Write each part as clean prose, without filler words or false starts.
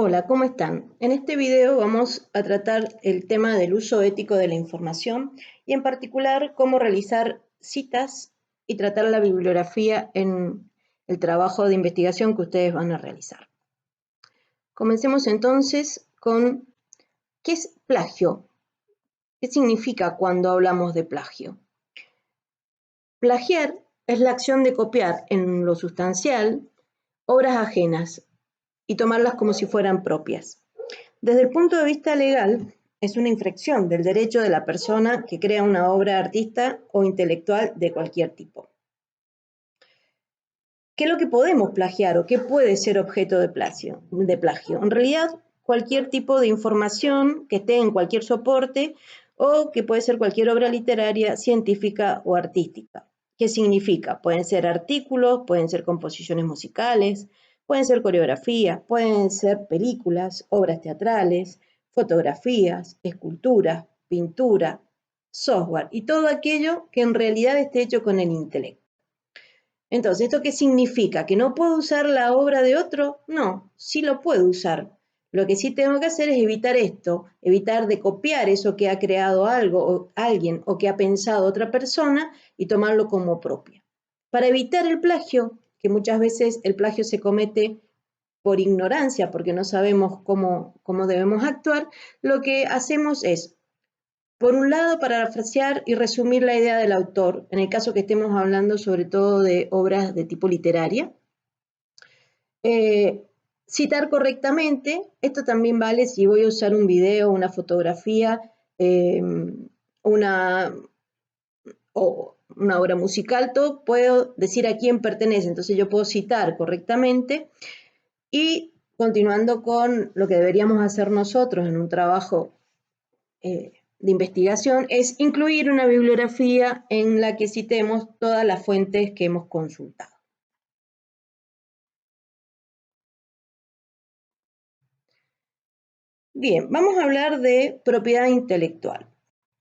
Hola, ¿cómo están? En este video vamos a tratar el tema del uso ético de la información y en particular cómo realizar citas y tratar la bibliografía en el trabajo de investigación que ustedes van a realizar. Comencemos entonces con ¿qué es plagio? ¿Qué significa cuando hablamos de plagio? Plagiar es la acción de copiar en lo sustancial obras ajenas y tomarlas como si fueran propias. Desde el punto de vista legal, es una infracción del derecho de la persona que crea una obra artista o intelectual de cualquier tipo. ¿Qué es lo que podemos plagiar o qué puede ser objeto de plagio? En realidad, cualquier tipo de información que esté en cualquier soporte o que puede ser cualquier obra literaria, científica o artística. ¿Qué significa? Pueden ser artículos, pueden ser composiciones musicales, pueden ser coreografías, pueden ser películas, obras teatrales, fotografías, esculturas, pintura, software y todo aquello que en realidad esté hecho con el intelecto. Entonces, ¿esto qué significa? ¿Que no puedo usar la obra de otro? No, sí lo puedo usar. Lo que sí tengo que hacer es evitar esto, evitar de copiar eso que ha creado algo o alguien o que ha pensado otra persona y tomarlo como propia. Para evitar el plagio, que muchas veces el plagio se comete por ignorancia, porque no sabemos cómo debemos actuar, lo que hacemos es por un lado, parafrasear y resumir la idea del autor, en el caso que estemos hablando sobre todo de obras de tipo literaria. Citar correctamente, esto también vale si voy a usar un video, una fotografía, una obra musical, todo puedo decir a quién pertenece, entonces yo puedo citar correctamente y continuando con lo que deberíamos hacer nosotros en un trabajo de investigación es incluir una bibliografía en la que citemos todas las fuentes que hemos consultado. Bien, vamos a hablar de propiedad intelectual.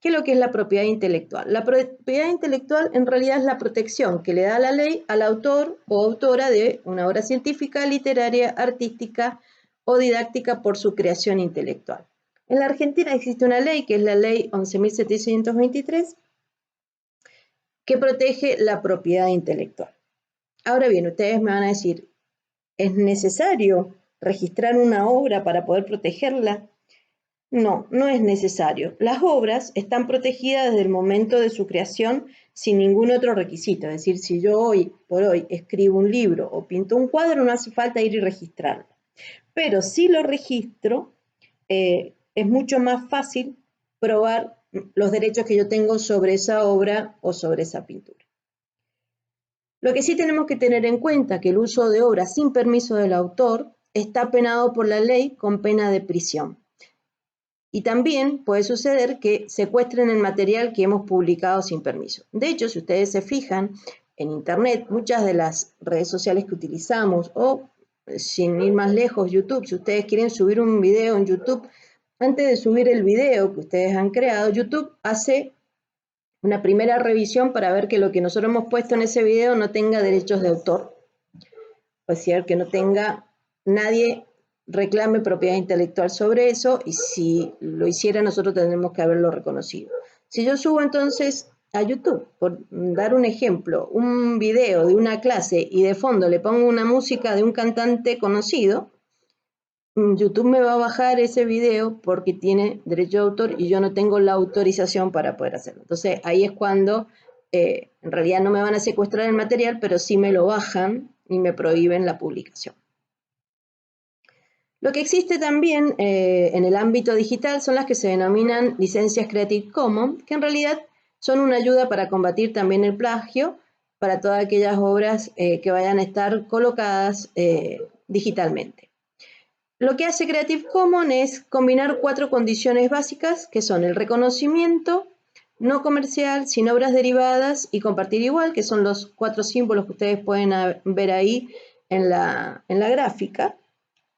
¿Qué es lo que es la propiedad intelectual? La propiedad intelectual en realidad es la protección que le da la ley al autor o autora de una obra científica, literaria, artística o didáctica por su creación intelectual. En la Argentina existe una ley que es la ley 11.723 que protege la propiedad intelectual. Ahora bien, ustedes me van a decir, ¿es necesario registrar una obra para poder protegerla? No, no es necesario. Las obras están protegidas desde el momento de su creación sin ningún otro requisito. Es decir, si yo hoy por hoy escribo un libro o pinto un cuadro, no hace falta ir y registrarlo. Pero si lo registro, es mucho más fácil probar los derechos que yo tengo sobre esa obra o sobre esa pintura. Lo que sí tenemos que tener en cuenta que el uso de obras sin permiso del autor está penado por la ley con pena de prisión. Y también puede suceder que secuestren el material que hemos publicado sin permiso. De hecho, si ustedes se fijan en Internet, muchas de las redes sociales que utilizamos o, sin ir más lejos, YouTube, si ustedes quieren subir un video en YouTube, antes de subir el video que ustedes han creado, YouTube hace una primera revisión para ver que lo que nosotros hemos puesto en ese video no tenga derechos de autor, o sea, que no tenga nadie reclame propiedad intelectual sobre eso y si lo hiciera nosotros tendremos que haberlo reconocido. Si yo subo entonces a YouTube, por dar un ejemplo, un video de una clase y de fondo le pongo una música de un cantante conocido, YouTube me va a bajar ese video porque tiene derecho de autor y yo no tengo la autorización para poder hacerlo. Entonces ahí es cuando en realidad no me van a secuestrar el material, pero sí me lo bajan y me prohíben la publicación. Lo que existe también en el ámbito digital son las que se denominan licencias Creative Commons, que en realidad son una ayuda para combatir también el plagio para todas aquellas obras que vayan a estar colocadas digitalmente. Lo que hace Creative Commons es combinar 4 condiciones básicas, que son el reconocimiento, no comercial, sin obras derivadas y compartir igual, que son los 4 símbolos que ustedes pueden ver ahí en la gráfica.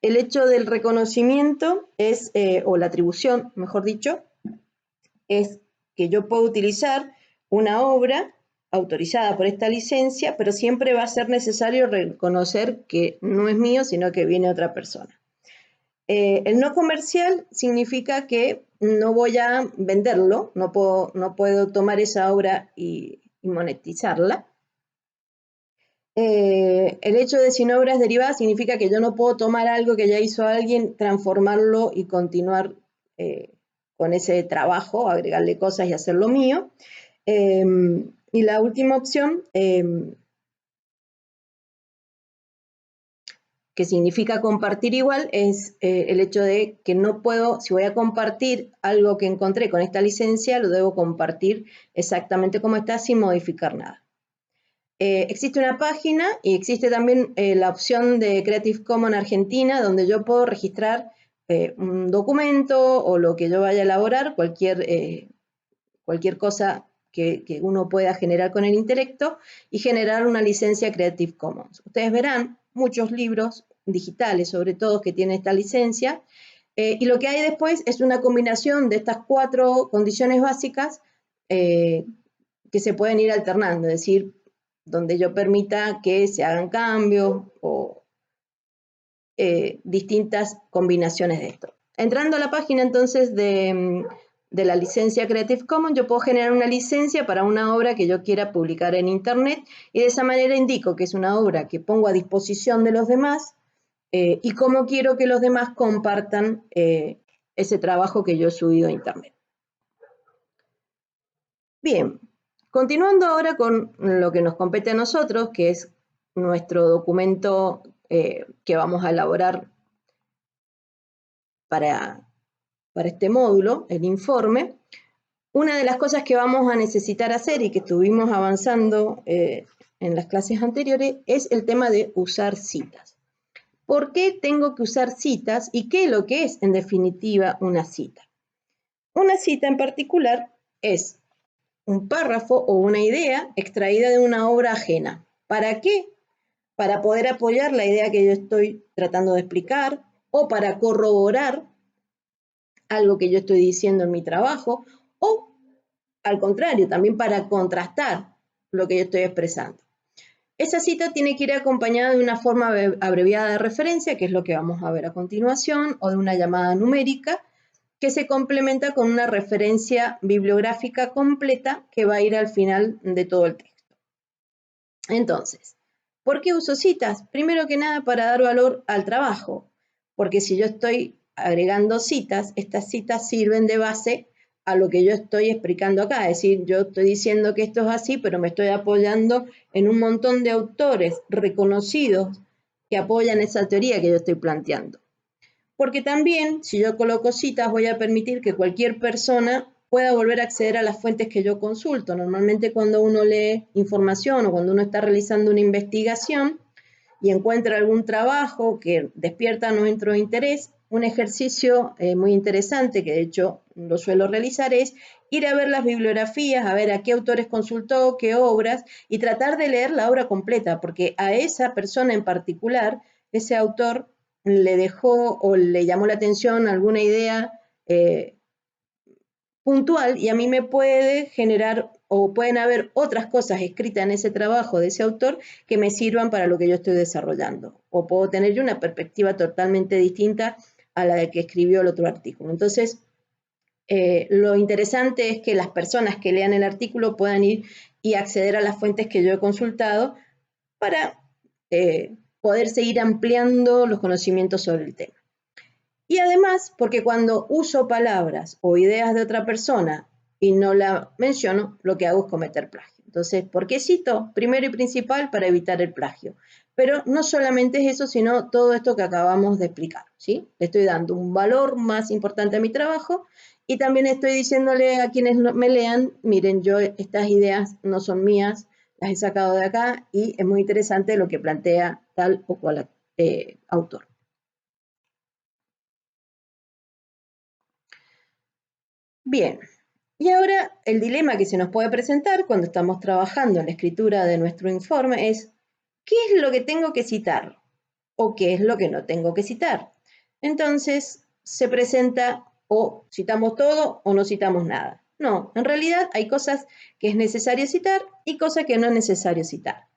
El hecho del reconocimiento es, o la atribución, mejor dicho, es que yo puedo utilizar una obra autorizada por esta licencia, pero siempre va a ser necesario reconocer que no es mío, sino que viene otra persona. El no comercial significa que no voy a venderlo, no puedo tomar esa obra y monetizarla. El hecho de sin obras derivadas significa que yo no puedo tomar algo que ya hizo alguien, transformarlo y continuar con ese trabajo, agregarle cosas y hacerlo mío. Y la última opción, que significa compartir igual, es el hecho de que no puedo, si voy a compartir algo que encontré con esta licencia, lo debo compartir exactamente como está, sin modificar nada. Existe una página y existe también la opción de Creative Commons Argentina, donde yo puedo registrar un documento o lo que yo vaya a elaborar, cualquier cosa que uno pueda generar con el intelecto y generar una licencia Creative Commons. Ustedes verán muchos libros digitales, sobre todo, que tienen esta licencia, y lo que hay después es una combinación de estas 4 condiciones básicas que se pueden ir alternando, es decir, donde yo permita que se hagan cambios o distintas combinaciones de esto. Entrando a la página entonces de la licencia Creative Commons, yo puedo generar una licencia para una obra que yo quiera publicar en Internet y de esa manera indico que es una obra que pongo a disposición de los demás y cómo quiero que los demás compartan ese trabajo que yo he subido a Internet. Bien, continuando ahora con lo que nos compete a nosotros, que es nuestro documento que vamos a elaborar para este módulo, el informe. Una de las cosas que vamos a necesitar hacer y que estuvimos avanzando en las clases anteriores es el tema de usar citas. ¿Por qué tengo que usar citas y qué es lo que es, en definitiva, una cita? Una cita en particular es un párrafo o una idea extraída de una obra ajena. ¿Para qué? Para poder apoyar la idea que yo estoy tratando de explicar o para corroborar algo que yo estoy diciendo en mi trabajo o, al contrario, también para contrastar lo que yo estoy expresando. Esa cita tiene que ir acompañada de una forma abreviada de referencia, que es lo que vamos a ver a continuación, o de una llamada numérica, que se complementa con una referencia bibliográfica completa que va a ir al final de todo el texto. Entonces, ¿por qué uso citas? Primero que nada, para dar valor al trabajo, porque si yo estoy agregando citas, estas citas sirven de base a lo que yo estoy explicando acá. Es decir, yo estoy diciendo que esto es así, pero me estoy apoyando en un montón de autores reconocidos que apoyan esa teoría que yo estoy planteando. Porque también, si yo coloco citas, voy a permitir que cualquier persona pueda volver a acceder a las fuentes que yo consulto. Normalmente cuando uno lee información o cuando uno está realizando una investigación y encuentra algún trabajo que despierta nuestro interés, un ejercicio muy interesante, que de hecho lo suelo realizar, es ir a ver las bibliografías, a ver a qué autores consultó, qué obras, y tratar de leer la obra completa, porque a esa persona en particular, ese autor le dejó o le llamó la atención alguna idea puntual y a mí me puede generar o pueden haber otras cosas escritas en ese trabajo de ese autor que me sirvan para lo que yo estoy desarrollando. O puedo tener yo una perspectiva totalmente distinta a la de que escribió el otro artículo. Entonces, lo interesante es que las personas que lean el artículo puedan ir y acceder a las fuentes que yo he consultado para poder seguir ampliando los conocimientos sobre el tema. Y además, porque cuando uso palabras o ideas de otra persona y no la menciono, lo que hago es cometer plagio. Entonces, ¿por qué cito? Primero y principal, para evitar el plagio. Pero no solamente es eso, sino todo esto que acabamos de explicar, ¿sí? Le estoy dando un valor más importante a mi trabajo y también estoy diciéndole a quienes me lean, miren, yo estas ideas no son mías, las he sacado de acá y es muy interesante lo que plantea tal o cual autor. Bien, y ahora el dilema que se nos puede presentar cuando estamos trabajando en la escritura de nuestro informe es ¿qué es lo que tengo que citar o qué es lo que no tengo que citar? Entonces se presenta o citamos todo o no citamos nada. No, en realidad hay cosas que es necesario citar y cosas que no es necesario citar.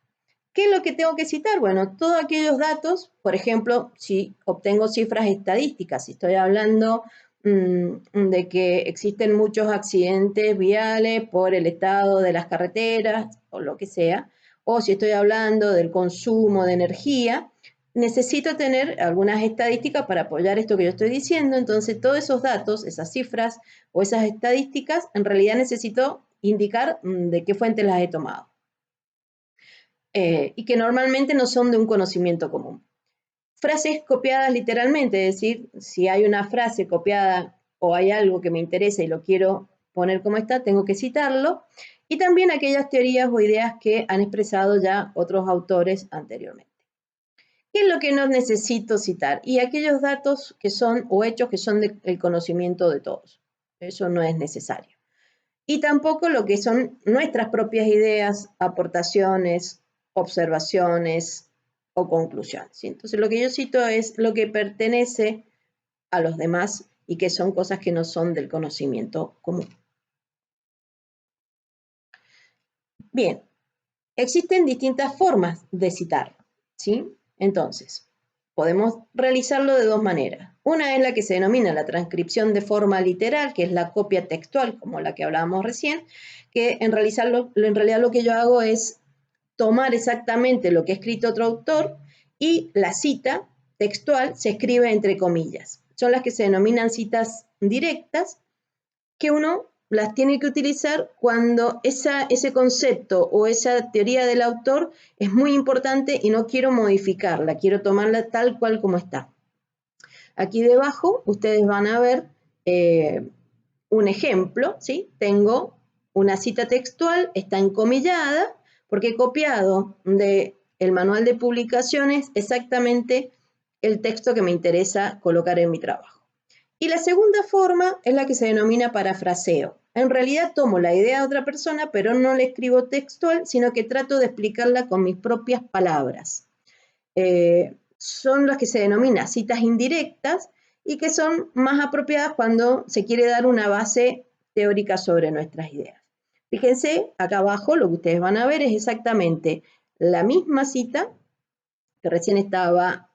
¿Qué es lo que tengo que citar? Bueno, todos aquellos datos, por ejemplo, si obtengo cifras estadísticas, si estoy hablando de que existen muchos accidentes viales por el estado de las carreteras o lo que sea, o si estoy hablando del consumo de energía, necesito tener algunas estadísticas para apoyar esto que yo estoy diciendo. Entonces, todos esos datos, esas cifras o esas estadísticas, en realidad necesito indicar de qué fuentes las he tomado. Y que normalmente no son de un conocimiento común. Frases copiadas literalmente, es decir, si hay una frase copiada o hay algo que me interesa y lo quiero poner como está, tengo que citarlo. Y también aquellas teorías o ideas que han expresado ya otros autores anteriormente. ¿Qué es lo que no necesito citar? Y aquellos datos que son o hechos que son del conocimiento de todos. Eso no es necesario. Y tampoco lo que son nuestras propias ideas, aportaciones, observaciones o conclusiones. ¿Sí? Entonces, lo que yo cito es lo que pertenece a los demás y que son cosas que no son del conocimiento común. Bien, existen distintas formas de citar, ¿sí? Entonces, podemos realizarlo de dos maneras. Una es la que se denomina la transcripción de forma literal, que es la copia textual, como la que hablábamos recién, que en realidad lo que yo hago es tomar exactamente lo que ha escrito otro autor y la cita textual se escribe entre comillas. Son las que se denominan citas directas, que uno las tiene que utilizar cuando ese concepto o esa teoría del autor es muy importante y no quiero modificarla, quiero tomarla tal cual como está. Aquí debajo ustedes van a ver un ejemplo, ¿sí? Tengo una cita textual, está encomillada, porque he copiado del manual de publicaciones exactamente el texto que me interesa colocar en mi trabajo. Y la segunda forma es la que se denomina parafraseo. En realidad tomo la idea de otra persona, pero no la escribo textual, sino que trato de explicarla con mis propias palabras. Son las que se denominan citas indirectas y que son más apropiadas cuando se quiere dar una base teórica sobre nuestras ideas. Fíjense, acá abajo lo que ustedes van a ver es exactamente la misma cita que recién estaba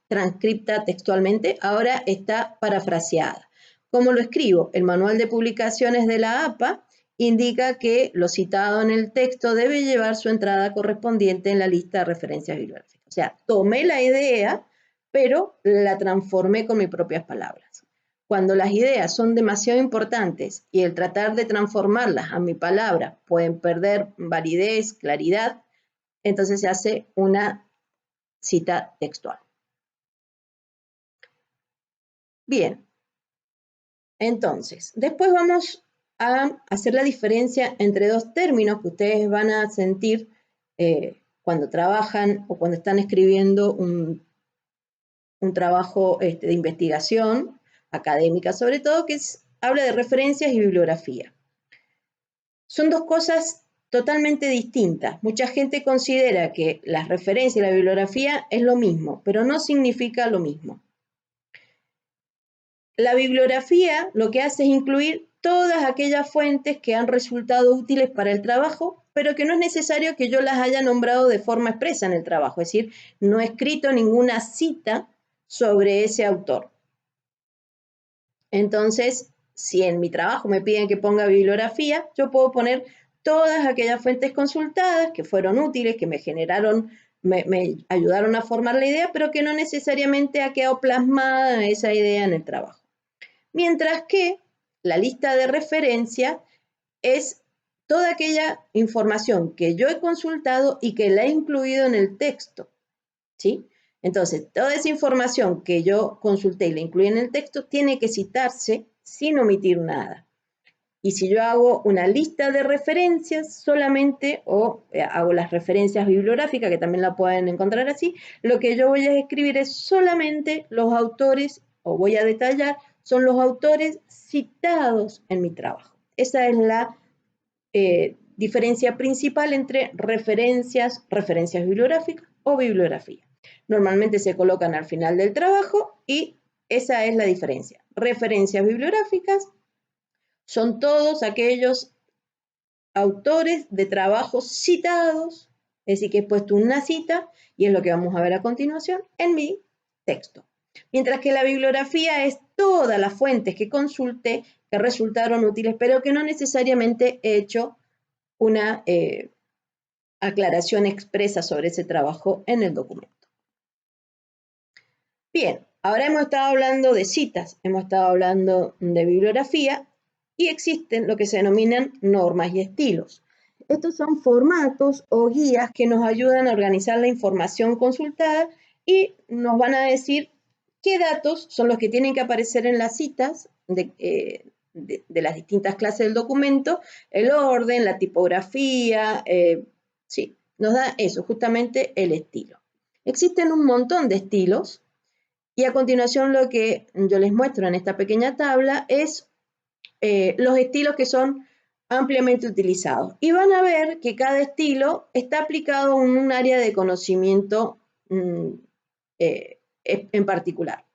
transcripta textualmente, ahora está parafraseada. ¿Cómo lo escribo? El manual de publicaciones de la APA indica que lo citado en el texto debe llevar su entrada correspondiente en la lista de referencias bibliográficas. O sea, tomé la idea, pero la transformé con mis propias palabras. Cuando las ideas son demasiado importantes y el tratar de transformarlas a mi palabra pueden perder validez, claridad, entonces se hace una cita textual. Bien, entonces, después vamos a hacer la diferencia entre dos términos que ustedes van a sentir cuando trabajan o cuando están escribiendo un trabajo de investigación académica, sobre todo, que habla de referencias y bibliografía. Son dos cosas totalmente distintas. Mucha gente considera que las referencias y la bibliografía es lo mismo, pero no significa lo mismo. La bibliografía lo que hace es incluir todas aquellas fuentes que han resultado útiles para el trabajo, pero que no es necesario que yo las haya nombrado de forma expresa en el trabajo, es decir, no he escrito ninguna cita sobre ese autor. Entonces, si en mi trabajo me piden que ponga bibliografía, yo puedo poner todas aquellas fuentes consultadas que fueron útiles, que me generaron, me ayudaron a formar la idea, pero que no necesariamente ha quedado plasmada esa idea en el trabajo. Mientras que la lista de referencia es toda aquella información que yo he consultado y que la he incluido en el texto, ¿sí? Entonces, toda esa información que yo consulté y la incluí en el texto tiene que citarse sin omitir nada. Y si yo hago una lista de referencias solamente, o hago las referencias bibliográficas, que también la pueden encontrar así, lo que yo voy a escribir es solamente los autores, o voy a detallar, son los autores citados en mi trabajo. Esa es la diferencia principal entre referencias bibliográficas o bibliografía. Normalmente se colocan al final del trabajo y esa es la diferencia. Referencias bibliográficas son todos aquellos autores de trabajos citados Es decir, que he puesto una cita, y es lo que vamos a ver a continuación, en mi texto. Mientras que la bibliografía es todas las fuentes que consulté que resultaron útiles, pero que no necesariamente he hecho una aclaración expresa sobre ese trabajo en el documento. Bien, ahora hemos estado hablando de citas, hemos estado hablando de bibliografía y existen lo que se denominan normas y estilos. Estos son formatos o guías que nos ayudan a organizar la información consultada y nos van a decir qué datos son los que tienen que aparecer en las citas de las distintas clases del documento, el orden, la tipografía, sí, nos da eso, justamente el estilo. Existen un montón de estilos. Y a continuación lo que yo les muestro en esta pequeña tabla es los estilos que son ampliamente utilizados. Y van a ver que cada estilo está aplicado en un área de conocimiento en particular.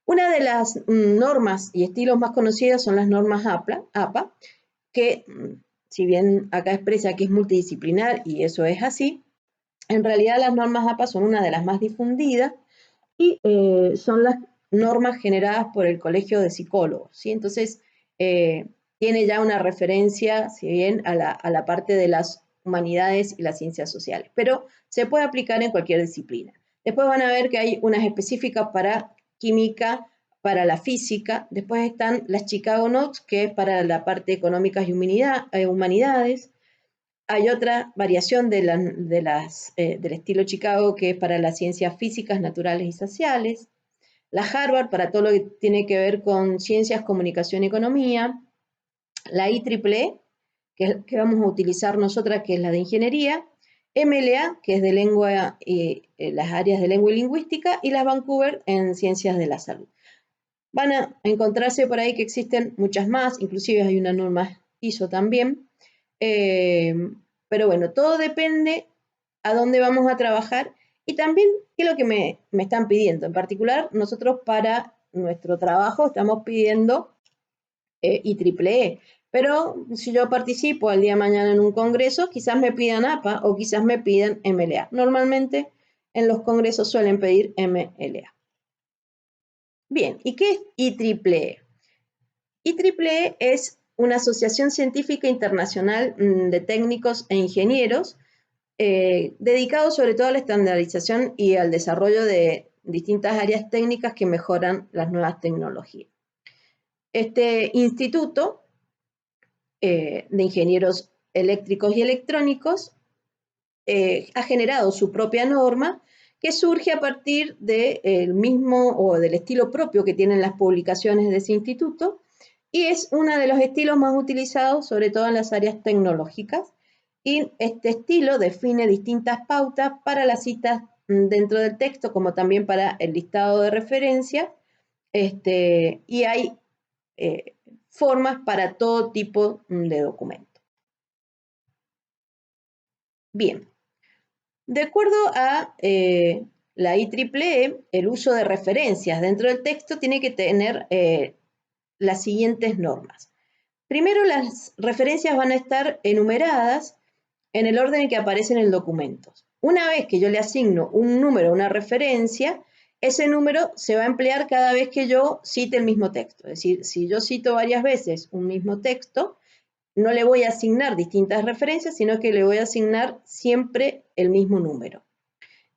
Una de las normas y estilos más conocidas son las normas APA, que si bien acá expresa que es multidisciplinar y eso es así, en realidad las normas APA son una de las más difundidas y son las normas generadas por el Colegio de Psicólogos, ¿sí? Entonces, tiene ya una referencia, si bien, a la parte de las humanidades y las ciencias sociales, pero se puede aplicar en cualquier disciplina. Después van a ver que hay unas específicas para química, para la física, después están las Chicago Notes, que es para la parte económicas y humanidades. Hay otra variación del estilo Chicago que es para las ciencias físicas, naturales y sociales. La Harvard para todo lo que tiene que ver con ciencias, comunicación y economía. La IEEE, que vamos a utilizar nosotras, que es la de ingeniería. MLA, que es de lengua y las áreas de lengua y lingüística. Y las Vancouver en ciencias de la salud. Van a encontrarse por ahí que existen muchas más, inclusive hay una norma ISO también. Pero bueno, todo depende a dónde vamos a trabajar y también qué es lo que me están pidiendo. En particular, nosotros para nuestro trabajo estamos pidiendo IEEE, pero si yo participo el día de mañana en un congreso, quizás me pidan APA o quizás me pidan MLA. Normalmente en los congresos suelen pedir MLA. Bien, ¿y qué es IEEE? IEEE es una asociación científica internacional de técnicos e ingenieros dedicados sobre todo a la estandarización y al desarrollo de distintas áreas técnicas que mejoran las nuevas tecnologías. Este instituto de ingenieros eléctricos y electrónicos ha generado su propia norma que surge a partir del mismo o del estilo propio que tienen las publicaciones de ese instituto y es uno de los estilos más utilizados, sobre todo en las áreas tecnológicas. Y este estilo define distintas pautas para las citas dentro del texto, como también para el listado de referencias, y hay formas para todo tipo de documento. Bien, de acuerdo a la IEEE, el uso de referencias dentro del texto tiene que tener las siguientes normas. Primero, las referencias van a estar enumeradas en el orden en que aparecen en el documento. Una vez que yo le asigno un número a una referencia, ese número se va a emplear cada vez que yo cite el mismo texto. Es decir, si yo cito varias veces un mismo texto, no le voy a asignar distintas referencias, sino que le voy a asignar siempre el mismo número.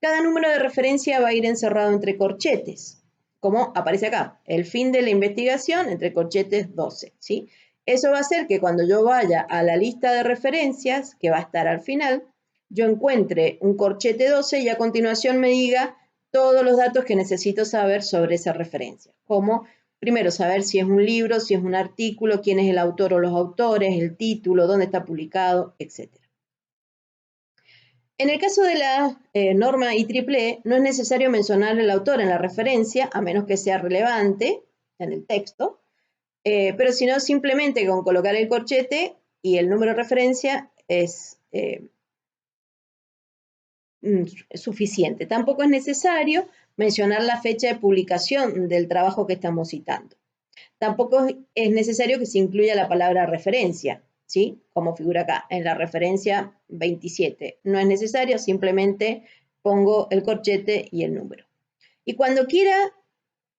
Cada número de referencia va a ir encerrado entre corchetes, como aparece acá, el fin de la investigación entre corchetes 12, ¿sí? Eso va a hacer que cuando yo vaya a la lista de referencias, que va a estar al final, yo encuentre un corchete 12 y a continuación me diga todos los datos que necesito saber sobre esa referencia, como primero saber si es un libro, si es un artículo, quién es el autor o los autores, el título, dónde está publicado, etc. En el caso de la norma IEEE, no es necesario mencionar el autor en la referencia, a menos que sea relevante en el texto, pero si no, simplemente con colocar el corchete y el número de referencia es suficiente. Tampoco es necesario mencionar la fecha de publicación del trabajo que estamos citando. Tampoco es necesario que se incluya la palabra referencia. ¿sí? Como figura acá, en la referencia 27. No es necesario, simplemente pongo el corchete y el número. Y cuando quiera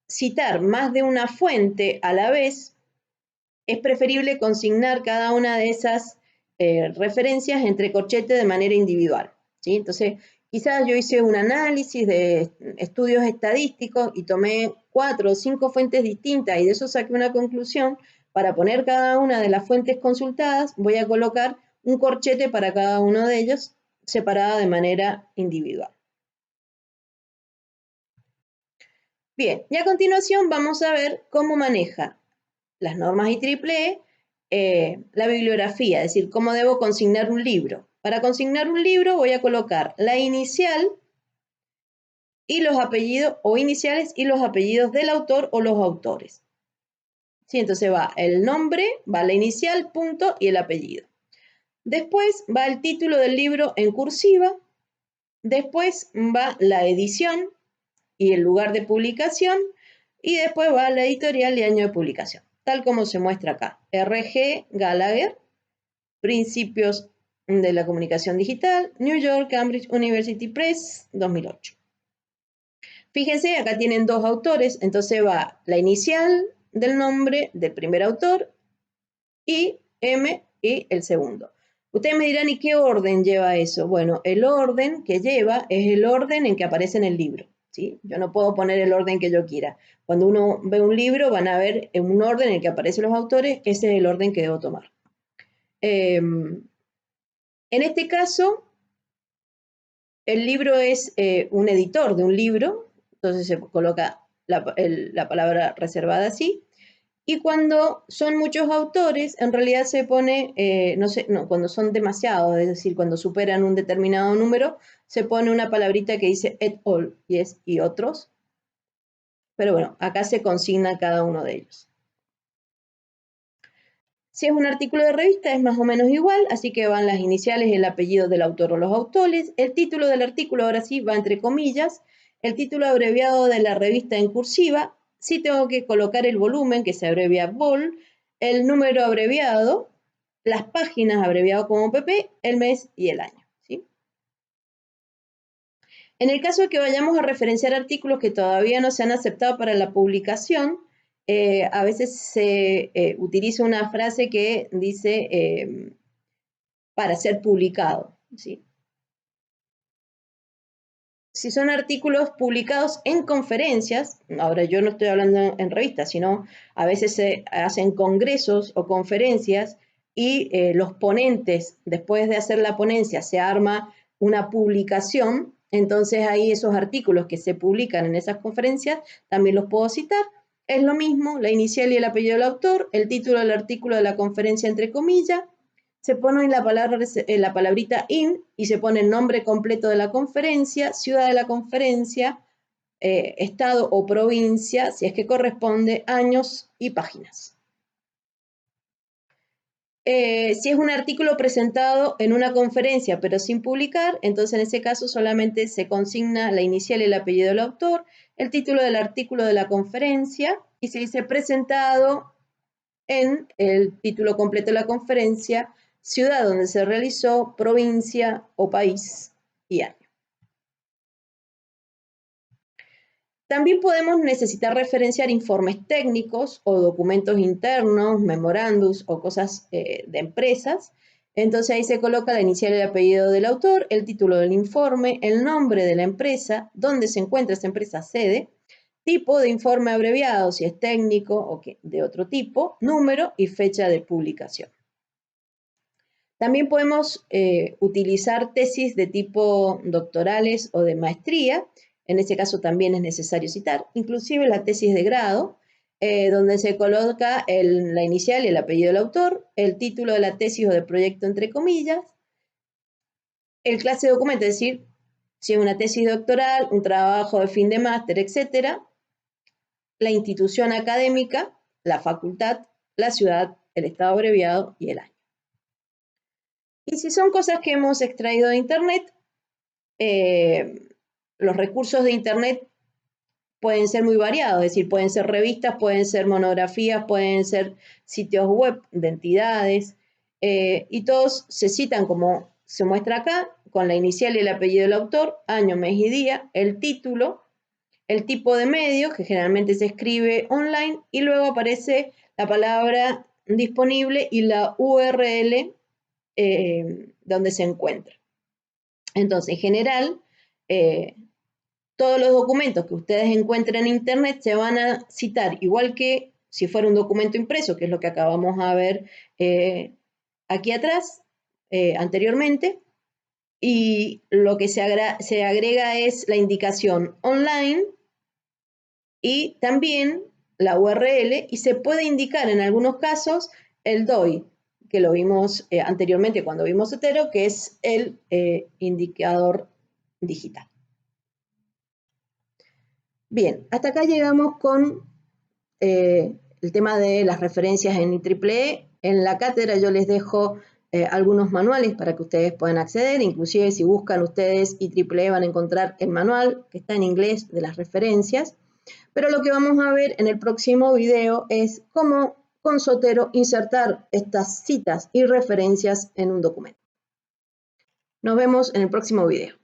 citar más de una fuente a la vez, es preferible consignar cada una de esas referencias entre corchetes de manera individual, ¿sí? Entonces, quizás yo hice un análisis de estudios estadísticos y tomé 4 o 5 fuentes distintas y de eso saqué una conclusión. Para poner cada una de las fuentes consultadas, voy a colocar un corchete para cada uno de ellos, separada de manera individual. Bien, y a continuación vamos a ver cómo maneja las normas IEEE, la bibliografía, es decir, cómo debo consignar un libro. Para consignar un libro voy a colocar la inicial y los apellidos, o iniciales y los apellidos del autor o los autores. ¿Sí? Entonces va el nombre, va la inicial, punto, y el apellido. Después va el título del libro en cursiva. Después va la edición y el lugar de publicación. Y después va la editorial y año de publicación, tal como se muestra acá. R.G. Gallagher, Principios de la Comunicación Digital, New York, Cambridge University Press, 2008. Fíjense, acá tienen dos autores, entonces va la inicial del nombre del primer autor y M y el segundo. Ustedes me dirán, ¿y qué orden lleva eso? Bueno, el orden que lleva es el orden en que aparece en el libro, ¿sí? Yo no puedo poner el orden que yo quiera. Cuando uno ve un libro, van a ver en un orden en el que aparecen los autores, ese es el orden que debo tomar. En este caso, el libro es un editor de un libro, entonces se coloca la palabra reservada así. Y cuando son muchos autores, en realidad se pone, cuando son demasiados, es decir, cuando superan un determinado número, se pone una palabrita que dice et al, y otros. Pero bueno, acá se consigna cada uno de ellos. Si es un artículo de revista es más o menos igual, así que van las iniciales, el apellido del autor o los autores. El título del artículo ahora sí va entre comillas. El título abreviado de la revista en cursiva. Sí tengo que colocar el volumen, que se abrevia vol, el número abreviado, las páginas abreviado como pp, el mes y el año, ¿sí? En el caso de que vayamos a referenciar artículos que todavía no se han aceptado para la publicación, a veces se utiliza una frase que dice para ser publicado, ¿sí? Si son artículos publicados en conferencias, ahora yo no estoy hablando en revistas, sino a veces se hacen congresos o conferencias y los ponentes, después de hacer la ponencia, se arma una publicación, entonces ahí esos artículos que se publican en esas conferencias también los puedo citar. Es lo mismo, la inicial y el apellido del autor, el título del artículo de la conferencia entre comillas, se pone la palabrita in y se pone el nombre completo de la conferencia, ciudad de la conferencia, estado o provincia, si es que corresponde, años y páginas. Si es un artículo presentado en una conferencia pero sin publicar, entonces en ese caso solamente se consigna la inicial y el apellido del autor, el título del artículo de la conferencia y se dice presentado en el título completo de la conferencia, ciudad donde se realizó, provincia o país y año. También podemos necesitar referenciar informes técnicos o documentos internos, memorándums o cosas de empresas. Entonces ahí se coloca la inicial y el apellido del autor, el título del informe, el nombre de la empresa, dónde se encuentra esa empresa sede, tipo de informe abreviado, si es técnico o de otro tipo, número y fecha de publicación. También podemos utilizar tesis de tipo doctorales o de maestría. En este caso también es necesario citar, inclusive la tesis de grado, donde se coloca la inicial y el apellido del autor, el título de la tesis o de proyecto entre comillas, el clase de documento, es decir, si es una tesis doctoral, un trabajo de fin de máster, etcétera, la institución académica, la facultad, la ciudad, el estado abreviado y el año. Y si son cosas que hemos extraído de Internet, los recursos de Internet pueden ser muy variados, es decir, pueden ser revistas, pueden ser monografías, pueden ser sitios web de entidades. y todos se citan como se muestra acá, con la inicial y el apellido del autor, año, mes y día, el título, el tipo de medio, que generalmente se escribe online, y luego aparece la palabra disponible y la URL donde se encuentra. Entonces, en general, todos los documentos que ustedes encuentren en Internet se van a citar, igual que si fuera un documento impreso, que es lo que acabamos de ver aquí atrás, anteriormente, y lo que se agrega es la indicación online y también la URL, y se puede indicar en algunos casos el DOI, que lo vimos anteriormente cuando vimos Zotero, que es el indicador digital. Bien, hasta acá llegamos con el tema de las referencias en IEEE. En la cátedra yo les dejo algunos manuales para que ustedes puedan acceder, inclusive si buscan ustedes IEEE van a encontrar el manual que está en inglés de las referencias, pero lo que vamos a ver en el próximo video es cómo con Zotero insertar estas citas y referencias en un documento. Nos vemos en el próximo video.